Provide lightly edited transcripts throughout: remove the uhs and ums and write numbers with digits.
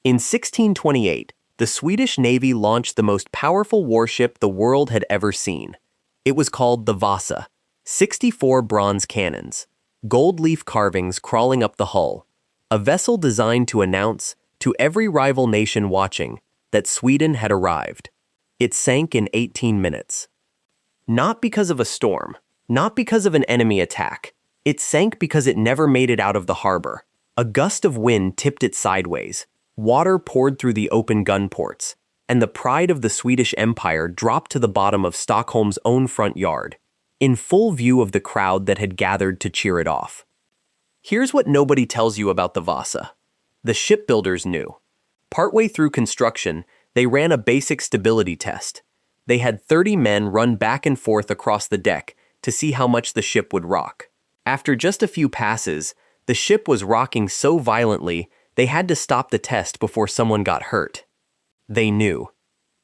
In 1628, the Swedish Navy launched the most powerful warship the world had ever seen. It was called the Vasa, 64 bronze cannons, gold leaf carvings crawling up the hull, a vessel designed to announce, to every rival nation watching, that Sweden had arrived. It sank in 18 minutes. Not because of a storm, not because of an enemy attack. It sank because it never made it out of the harbor. A gust of wind tipped it sideways. Water poured through the open gun ports, and the pride of the Swedish Empire dropped to the bottom of Stockholm's own front yard, in full view of the crowd that had gathered to cheer it off. Here's what nobody tells you about the Vasa. The shipbuilders knew. Partway through construction, they ran a basic stability test. They had 30 men run back and forth across the deck to see how much the ship would rock. After just a few passes, the ship was rocking so violently they had to stop the test before someone got hurt. They knew.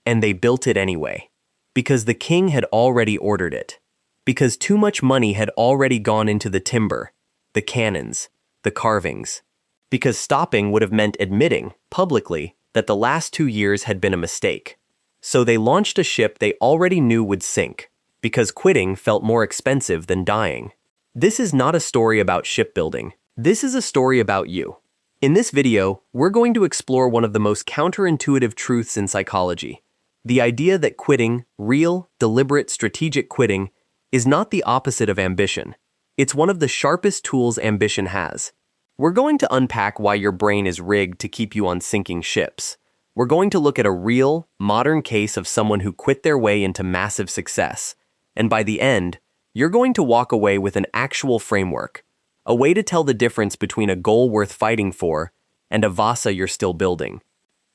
And they built it anyway. Because the king had already ordered it. Because too much money had already gone into the timber, the cannons, the carvings. Because stopping would have meant admitting, publicly, that the last 2 years had been a mistake. So they launched a ship they already knew would sink, because quitting felt more expensive than dying. This is not a story about shipbuilding. This is a story about you. In this video, we're going to explore one of the most counterintuitive truths in psychology. The idea that quitting, real, deliberate, strategic quitting, is not the opposite of ambition. It's one of the sharpest tools ambition has. We're going to unpack why your brain is rigged to keep you on sinking ships. We're going to look at a real, modern case of someone who quit their way into massive success. And by the end, you're going to walk away with an actual framework. A way to tell the difference between a goal worth fighting for and a Vasa you're still building.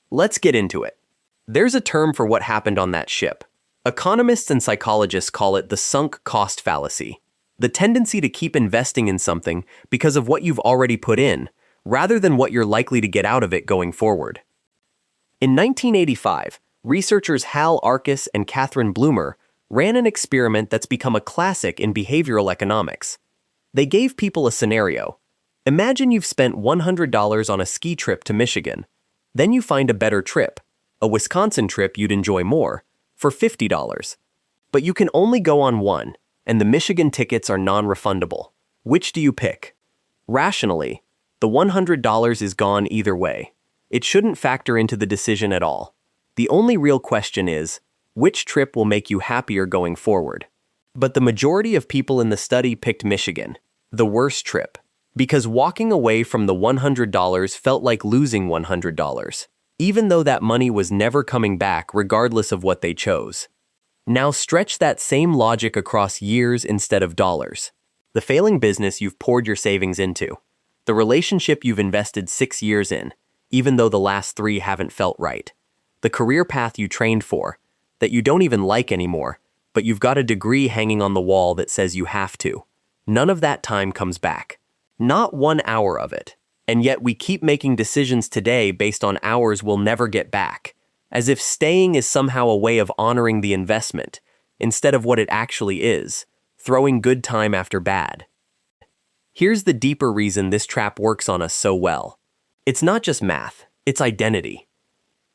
Let's get into it. There's a term for what happened on that ship. Economists and psychologists call it the sunk cost fallacy. The tendency to keep investing in something because of what you've already put in, rather than what you're likely to get out of it going forward. In 1985, researchers Hal Arkus and Catherine Bloomer ran an experiment that's become a classic in behavioral economics. They gave people a scenario. Imagine you've spent $100 on a ski trip to Michigan. Then you find a better trip, a Wisconsin trip you'd enjoy more, for $50. But you can only go on one, and the Michigan tickets are non-refundable. Which do you pick? Rationally, the $100 is gone either way. It shouldn't factor into the decision at all. The only real question is, which trip will make you happier going forward? But the majority of people in the study picked Michigan, the worst trip, because walking away from the $100 felt like losing $100, even though that money was never coming back regardless of what they chose. Now stretch that same logic across years instead of dollars. The failing business you've poured your savings into. The relationship you've invested 6 years in, even though the last 3 haven't felt right. The career path you trained for, that you don't even like anymore, but you've got a degree hanging on the wall that says you have to. None of that time comes back. Not 1 hour of it. And yet we keep making decisions today based on hours we'll never get back, as if staying is somehow a way of honoring the investment, instead of what it actually is, throwing good time after bad. Here's the deeper reason this trap works on us so well. It's not just math, it's identity.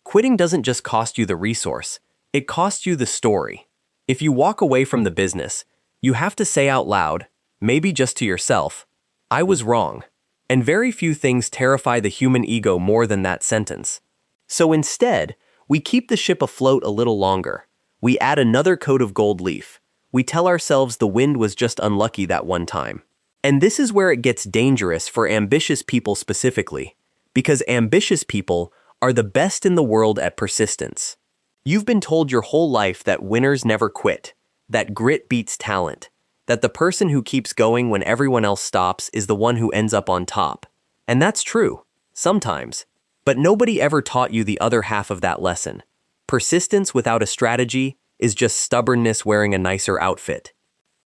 Quitting doesn't just cost you the resource, it costs you the story. If you walk away from the business, you have to say out loud, maybe just to yourself, I was wrong. And very few things terrify the human ego more than that sentence. So instead, we keep the ship afloat a little longer. We add another coat of gold leaf. We tell ourselves the wind was just unlucky that one time. And this is where it gets dangerous for ambitious people specifically, because ambitious people are the best in the world at persistence. You've been told your whole life that winners never quit, that grit beats talent, that the person who keeps going when everyone else stops is the one who ends up on top. And that's true, sometimes. But nobody ever taught you the other half of that lesson. Persistence without a strategy is just stubbornness wearing a nicer outfit.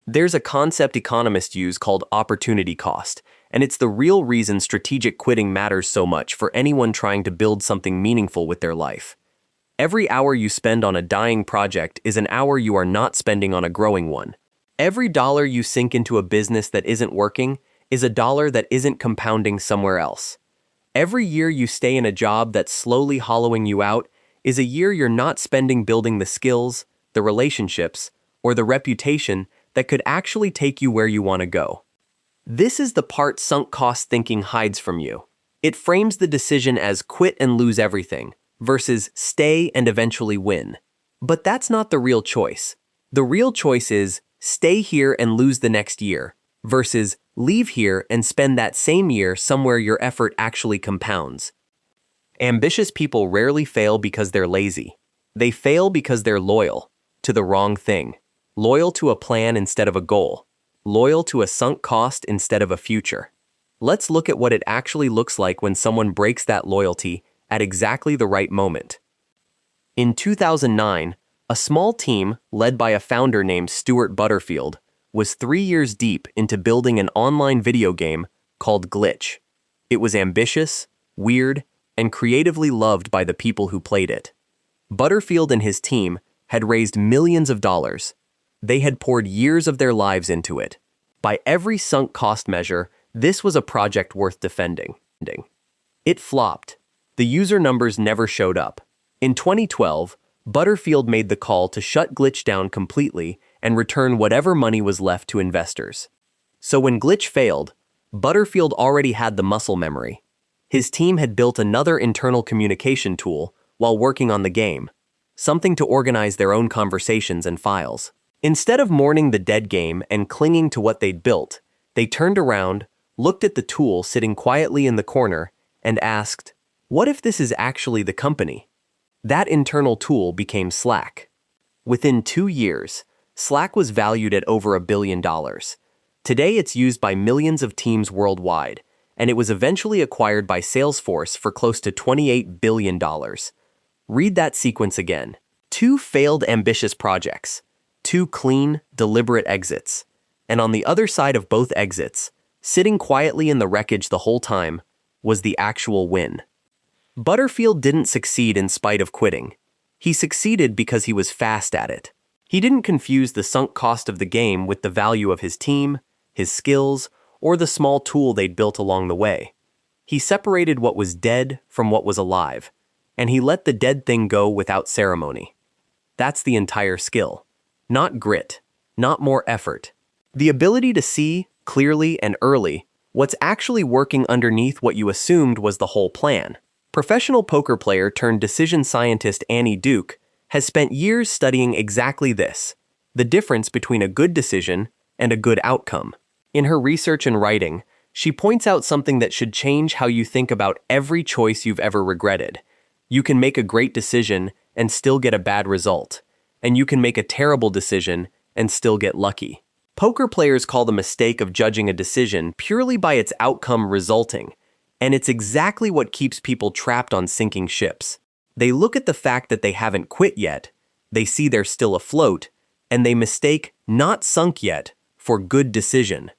There's a concept economists use called opportunity cost, and it's the real reason strategic quitting matters so much for anyone trying to build something meaningful with their life. Every hour you spend on a dying project is an hour you are not spending on a growing one. Every dollar you sink into a business that isn't working is a dollar that isn't compounding somewhere else. Every year you stay in a job that's slowly hollowing you out is a year you're not spending building the skills, the relationships, or the reputation that could actually take you where you want to go. This is the part sunk cost thinking hides from you. It frames the decision as quit and lose everything versus stay and eventually win. But that's not the real choice. The real choice is stay here and lose the next year versus leave here and spend that same year somewhere your effort actually compounds. Ambitious people rarely fail because they're lazy. They fail because they're loyal to the wrong thing, loyal to a plan instead of a goal, loyal to a sunk cost instead of a future. Let's look at what it actually looks like when someone breaks that loyalty at exactly the right moment. In 2009, a small team led by a founder named Stewart Butterfield was 3 years deep into building an online video game called Glitch. It was ambitious, weird, and creatively loved by the people who played it. Butterfield and his team had raised millions of dollars. They had poured years of their lives into it. By every sunk cost measure, this was a project worth defending. It flopped. The user numbers never showed up. In 2012, Butterfield made the call to shut Glitch down completely and return whatever money was left to investors. So when Glitch failed, Butterfield already had the muscle memory. His team had built another internal communication tool while working on the game, something to organize their own conversations and files. Instead of mourning the dead game and clinging to what they'd built, they turned around, looked at the tool sitting quietly in the corner, and asked, "What if this is actually the company?" That internal tool became Slack. Within 2 years, Slack was valued at over $1 billion. Today it's used by millions of teams worldwide, and it was eventually acquired by Salesforce for close to $28 billion. Read that sequence again. 2 failed ambitious projects, 2 clean, deliberate exits. And on the other side of both exits, sitting quietly in the wreckage the whole time, was the actual win. Butterfield didn't succeed in spite of quitting. He succeeded because he was fast at it. He didn't confuse the sunk cost of the game with the value of his team, his skills, or the small tool they'd built along the way. He separated what was dead from what was alive, and he let the dead thing go without ceremony. That's the entire skill. Not grit, not more effort. The ability to see, clearly and early, what's actually working underneath what you assumed was the whole plan. Professional poker player turned decision scientist Annie Duke has spent years studying exactly this, the difference between a good decision and a good outcome. In her research and writing, she points out something that should change how you think about every choice you've ever regretted. You can make a great decision and still get a bad result, and you can make a terrible decision and still get lucky. Poker players call the mistake of judging a decision purely by its outcome resulting, and it's exactly what keeps people trapped on sinking ships. They look at the fact that they haven't quit yet, they see they're still afloat, and they mistake not sunk yet for good decision.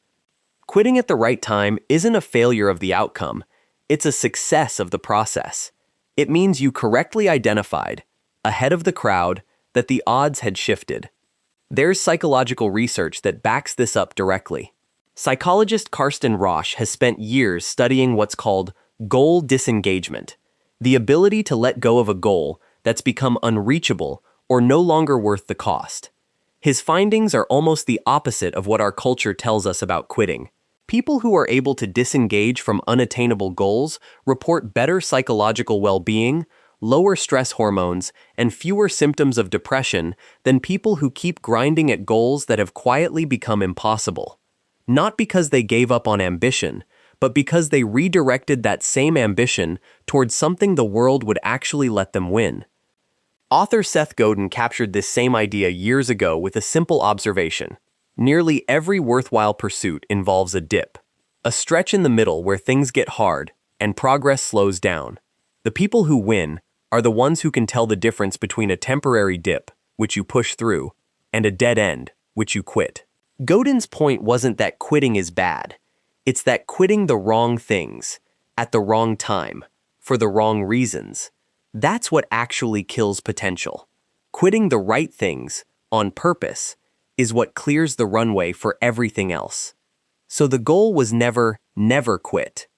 Quitting at the right time isn't a failure of the outcome, it's a success of the process. It means you correctly identified, ahead of the crowd, that the odds had shifted. There's psychological research that backs this up directly. Psychologist Karsten Rosch has spent years studying what's called goal disengagement, the ability to let go of a goal that's become unreachable or no longer worth the cost. His findings are almost the opposite of what our culture tells us about quitting. People who are able to disengage from unattainable goals report better psychological well-being, lower stress hormones, and fewer symptoms of depression than people who keep grinding at goals that have quietly become impossible. Not because they gave up on ambition, but because they redirected that same ambition towards something the world would actually let them win. Author Seth Godin captured this same idea years ago with a simple observation. Nearly every worthwhile pursuit involves a dip, a stretch in the middle where things get hard and progress slows down. The people who win are the ones who can tell the difference between a temporary dip, which you push through, and a dead end, which you quit. Godin's point wasn't that quitting is bad. It's that quitting the wrong things, at the wrong time, for the wrong reasons, that's what actually kills potential. Quitting the right things, on purpose, is what clears the runway for everything else. So the goal was never quit.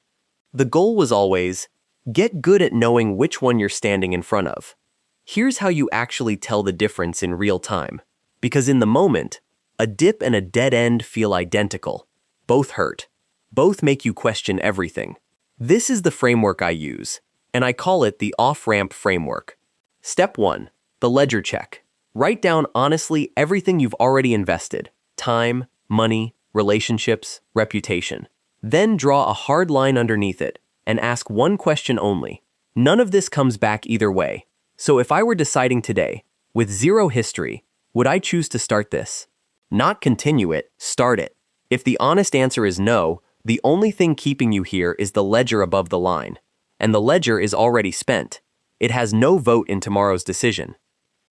The goal was always, get good at knowing which one you're standing in front of. Here's how you actually tell the difference in real time. Because in the moment, a dip and a dead end feel identical. Both hurt. Both make you question everything. This is the framework I use, and I call it the off-ramp framework. Step 1. The ledger check. Write down honestly everything you've already invested. Time, money, relationships, reputation. Then draw a hard line underneath it and ask one question only. None of this comes back either way. So if I were deciding today, with zero history, would I choose to start this? Not continue it, start it. If the honest answer is no, the only thing keeping you here is the ledger above the line. And the ledger is already spent. It has no vote in tomorrow's decision.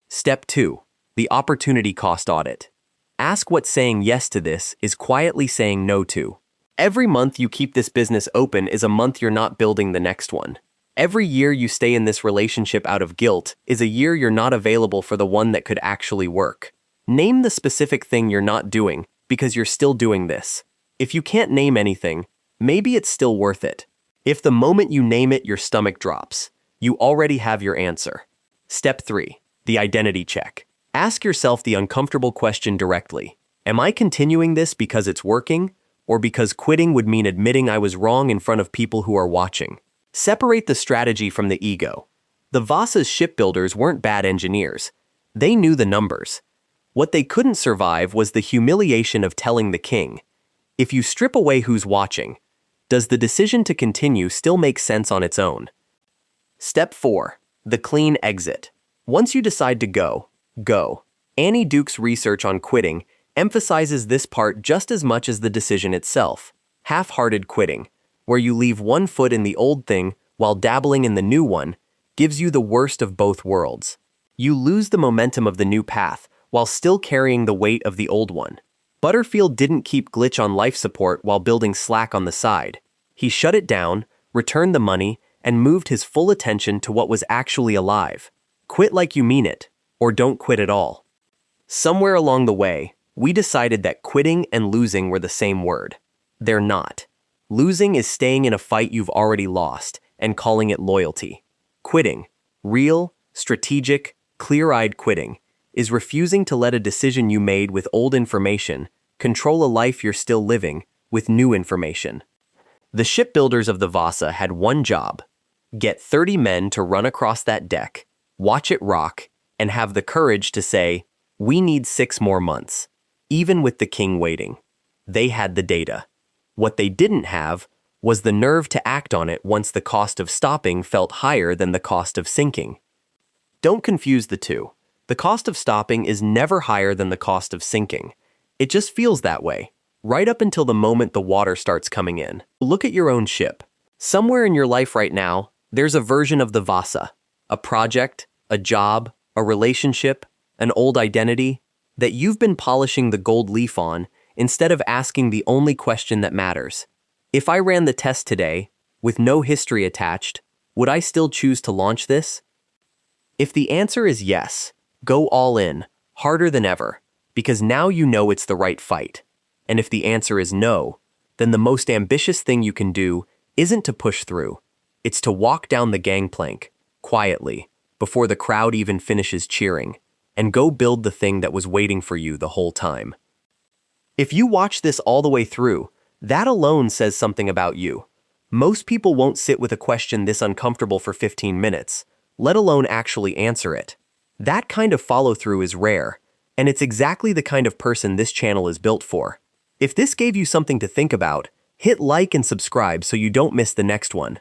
Step 2. The opportunity cost audit. Ask what saying yes to this is quietly saying no to. Every month you keep this business open is a month you're not building the next one. Every year you stay in this relationship out of guilt is a year you're not available for the one that could actually work. Name the specific thing you're not doing because you're still doing this. If you can't name anything, maybe it's still worth it. If the moment you name it your stomach drops, you already have your answer. Step 3. The identity check. Ask yourself the uncomfortable question directly. Am I continuing this because it's working, or because quitting would mean admitting I was wrong in front of people who are watching? Separate the strategy from the ego. The Vasa's shipbuilders weren't bad engineers. They knew the numbers. What they couldn't survive was the humiliation of telling the king. If you strip away who's watching, does the decision to continue still make sense on its own? Step 4. The clean exit. Once you decide to go, go. Annie Duke's research on quitting emphasizes this part just as much as the decision itself. Half-hearted quitting, where you leave one foot in the old thing while dabbling in the new one, gives you the worst of both worlds. You lose the momentum of the new path while still carrying the weight of the old one. Butterfield didn't keep Glitch on life support while building Slack on the side. He shut it down, returned the money, and moved his full attention to what was actually alive. Quit like you mean it, or don't quit at all. Somewhere along the way, we decided that quitting and losing were the same word. They're not. Losing is staying in a fight you've already lost and calling it loyalty. Quitting, real, strategic, clear-eyed quitting, is refusing to let a decision you made with old information control a life you're still living with new information. The shipbuilders of the Vasa had one job: get 30 men to run across that deck, watch it rock, and have the courage to say, "We need 6 more months," even with the king waiting. They had the data. What they didn't have was the nerve to act on it once the cost of stopping felt higher than the cost of sinking. Don't confuse the two. The cost of stopping is never higher than the cost of sinking. It just feels that way, right up until the moment the water starts coming in. Look at your own ship. Somewhere in your life right now, there's a version of the Vasa, a project, a job, a relationship, an old identity, that you've been polishing the gold leaf on instead of asking the only question that matters. If I ran the test today, with no history attached, would I still choose to launch this? If the answer is yes, go all in, harder than ever, because now you know it's the right fight. And if the answer is no, then the most ambitious thing you can do isn't to push through. It's to walk down the gangplank, quietly, before the crowd even finishes cheering, and go build the thing that was waiting for you the whole time. If you watch this all the way through, that alone says something about you. Most people won't sit with a question this uncomfortable for 15 minutes, let alone actually answer it. That kind of follow-through is rare, and it's exactly the kind of person this channel is built for. If this gave you something to think about, hit like and subscribe so you don't miss the next one.